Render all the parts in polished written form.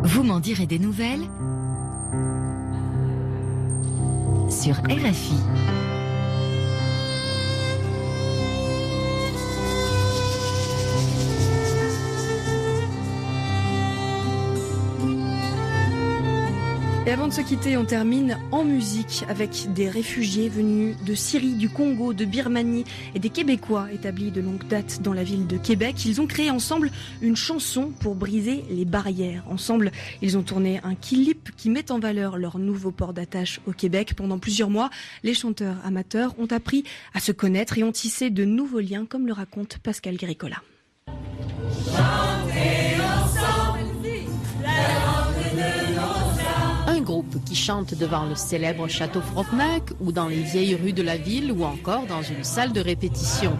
Vous m'en direz des nouvelles sur RFI. Et avant de se quitter, on termine en musique avec des réfugiés venus de Syrie, du Congo, de Birmanie et des Québécois établis de longue date dans la ville de Québec. Ils ont créé ensemble une chanson pour briser les barrières. Ensemble, ils ont tourné un clip qui met en valeur leur nouveau port d'attache au Québec. Pendant plusieurs mois, les chanteurs amateurs ont appris à se connaître et ont tissé de nouveaux liens, comme le raconte Pascal Guéricola. Un groupe qui chante devant le célèbre château Frontenac ou dans les vieilles rues de la ville ou encore dans une salle de répétition.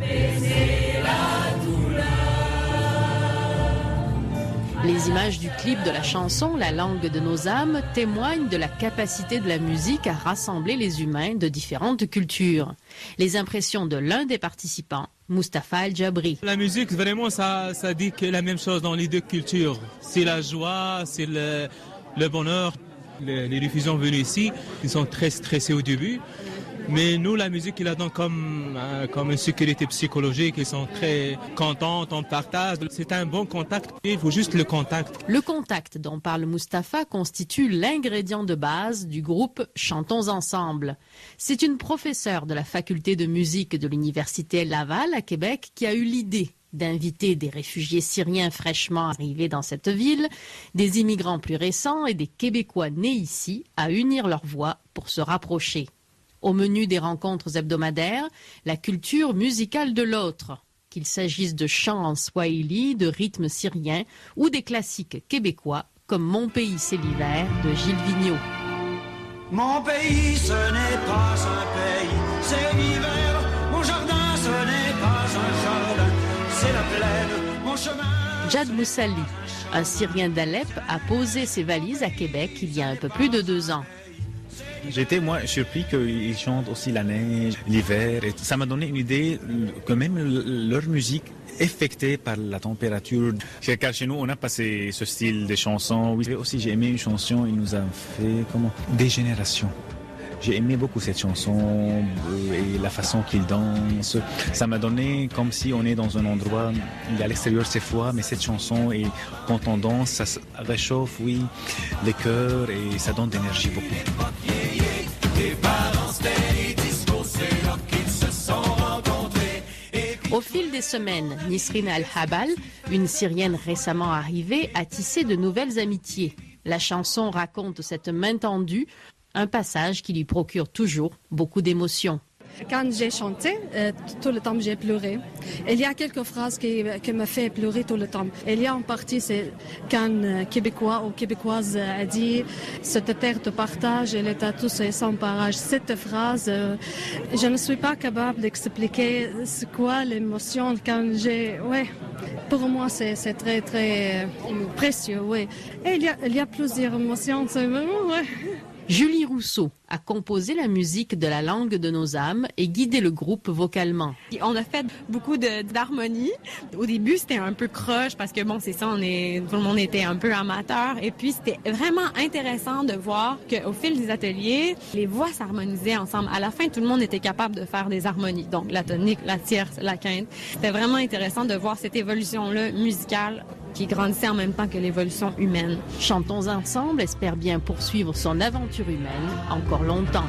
Les images du clip de la chanson La langue de nos âmes témoignent de la capacité de la musique à rassembler les humains de différentes cultures. Les impressions de l'un des participants, Mustapha El Jabri. La musique, vraiment, ça dit que la même chose dans les deux cultures. C'est la joie, c'est le bonheur. Les réfugiés venus ici, ils sont très stressés au début. Mais nous, la musique, il a donc comme une sécurité psychologique. Ils sont très contents, on partage. C'est un bon contact. Il faut juste le contact. Le contact dont parle Mustapha constitue l'ingrédient de base du groupe Chantons ensemble. C'est une professeure de la faculté de musique de l'Université Laval à Québec qui a eu l'idée d'inviter des réfugiés syriens fraîchement arrivés dans cette ville, des immigrants plus récents et des Québécois nés ici à unir leurs voix pour se rapprocher. Au menu des rencontres hebdomadaires, la culture musicale de l'autre, qu'il s'agisse de chants en swahili, de rythmes syriens ou des classiques québécois comme Mon pays c'est l'hiver de Gilles Vigneault. Mon pays ce n'est pas un pays, c'est l'hiver. Mon jardin ce n'est pas un jardin, c'est la plaine, mon chemin. Jad Moussali, un Syrien d'Alep, a posé ses valises à Québec il y a un peu plus de 2 ans. J'étais, moi, surpris qu'ils chantent aussi la neige, l'hiver. Et ça m'a donné une idée que même leur musique est affectée par la température. Car chez nous, on n'a pas ce style de chansons. Oui, aussi, j'ai aimé une chanson, il nous a fait, des générations. J'ai aimé beaucoup cette chanson et la façon qu'il danse. Ça m'a donné comme si on est dans un endroit, à l'extérieur c'est froid, mais cette chanson, et quand on danse, ça réchauffe, oui, les cœurs et ça donne d'énergie beaucoup. Au fil des semaines, Nisrine Al-Habal, une Syrienne récemment arrivée, a tissé de nouvelles amitiés. La chanson raconte cette main tendue, un passage qui lui procure toujours beaucoup d'émotions. Quand j'ai chanté, tout le temps j'ai pleuré. Il y a quelques phrases qui me font pleurer tout le temps. Il y a en partie, c'est quand Québécois ou Québécoise a dit « Cette terre te partage, elle est à tous et sans parage ». Cette phrase, je ne suis pas capable d'expliquer c'est quoi l'émotion quand j'ai... Ouais. Pour moi, c'est très, très précieux, oui. Et il y a plusieurs émotions, c'est vraiment... Ouais. Julie Rousseau a composé la musique de La langue de nos âmes et guidé le groupe vocalement. On a fait beaucoup d'harmonie. Au début, c'était un peu croche parce que bon, c'est ça, tout le monde était un peu amateur. Et puis, c'était vraiment intéressant de voir qu'au fil des ateliers, les voix s'harmonisaient ensemble. À la fin, tout le monde était capable de faire des harmonies. Donc, la tonique, la tierce, la quinte. C'était vraiment intéressant de voir cette évolution-là musicale qui grandissait en même temps que l'évolution humaine. Chantons ensemble espère bien poursuivre son aventure humaine encore longtemps.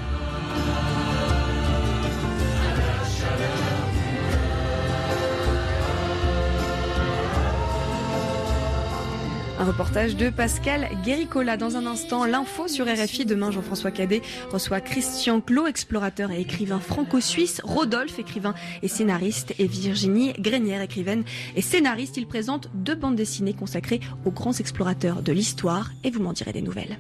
Un reportage de Pascal Guéricola. Dans un instant, l'info sur RFI. Demain, Jean-François Cadet reçoit Christian Clot, explorateur et écrivain franco-suisse, Rodolphe, écrivain et scénariste, et Virginie Grenière, écrivaine et scénariste. Il présente 2 bandes dessinées consacrées aux grands explorateurs de l'histoire et vous m'en direz des nouvelles.